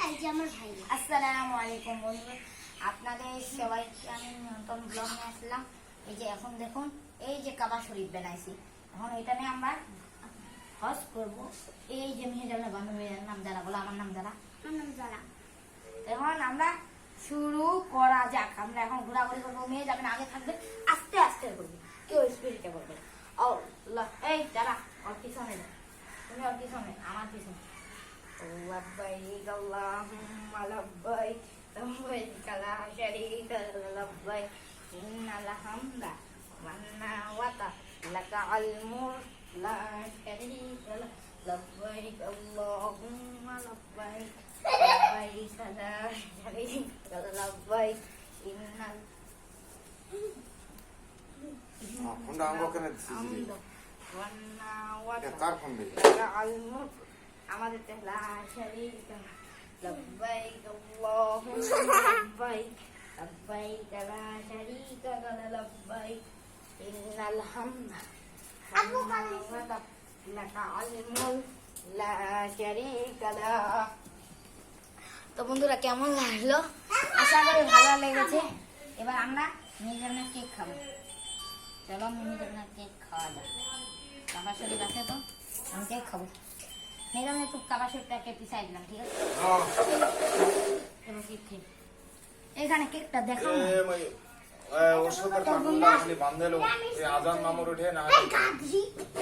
আসসালামু আলাইকুম বন্ধু, আপনাদের সবাইকে আমি নতুন ব্লগ নিয়ে আসলাম। এই যে এখন দেখুন, এই যে কাবা শরীফ বানাইছি, এখন এটা নিয়ে আমরা হজ করব। এই যে মেহেজাবের বান্ধবীর নাম যারা বলো, আমার নাম যারা, এখন আমরা শুরু করা যাক। আমরা এখন ঘোরাঘুরি করবো, মেয়ে যাবেন আগে থাকবে, আস্তে আস্তে করবো, কেউ স্পিডে করবে। এই যারা ওর পিছনে যাও, তুমি ওর পিছনে, আমার পিছনে। لبيك اللهم لبيك لبيك لا شريك لك إن الحمد والنعمة لك الملك لا شريك لك لبيك اللهم لبيك لبيك لا شريك لك إن والنعمة আমাদের লা শারীকা লব্বাইক আল্লাহুম্মা লব্বাইক লব্বাইক লা শারীকা লব্বাইক ইন্নাল হামদা লাকা আল মুলক লা শারীকা লাক। তো বন্ধুরা, কেমন লাগলো? আশা করি ভালো লেগেছে। এবার আমরা মিজানের কেক খাবো। চলো মিজানের কেক খাওয়া যাক। কাবা শরীফ আছে তো, আমি কেক খাবো। মেয়েরা একটু কাবা শরীফটা কেটে পিছাই দিলাম, ঠিক আছে? এখানে কেকটা দেখাও না। ওর সাথে ঠান্ডা খালি বাঁধে লো, এই আজান নামর উঠে না।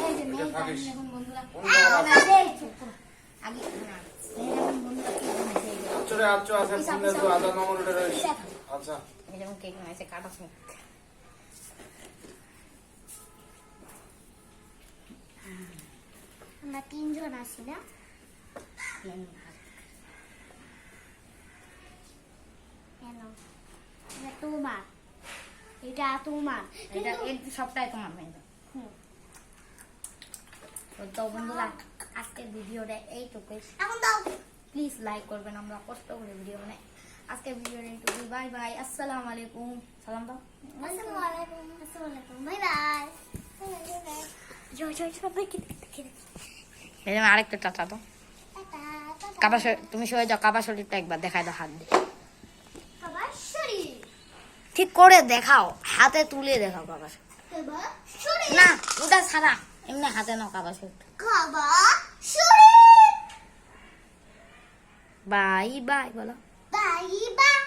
এই যে মেয়েটা এখন বন্ধুরা আগে না এখন বন্ধুরা কি বানাইছে, এই যে চলে আচ্ছা আছে ফোনে তো আজান নামর উঠে রয়েছে। আচ্ছা এই যেমন কেক বানাইছে কাটা কেক। আমরা তিনজন আছি না? কেন? এটা তোমার, এটা তোমার, এটা এই সবটাই তোমার মেয়ে। তো বন্ধুরা, আজকের ভিডিওটা এইটুকুই। এখন দাও। প্লিজ লাইক করবেন, আমরা কষ্ট করে ভিডিও বানাই। আজকের ভিডিওটা এইটুকুই। বাই বাই, আসসালামু আলাইকুম। সালাম দাও। আসসালামু আলাইকুম। আসসালামু আলাইকুম। Bye bye. জয় জয় সবাইকে দেখে। এই যে আরেকটা টাটা দাও। কাবা শরীফ তুমি সরে যাও, কাবা শরীফটা একবার দেখাই দাও, হাত দিয়ে কাবা শরীফ ঠিক করে দেখাও, হাতে তুলে দেখাও কাবা শরীফ। কাবা শরীফ না, ওটা ছাড়া এমনি হাতে নাও কাবা শরীফ। কাবা শরীফ। বাই বাই বলো। Bye bye.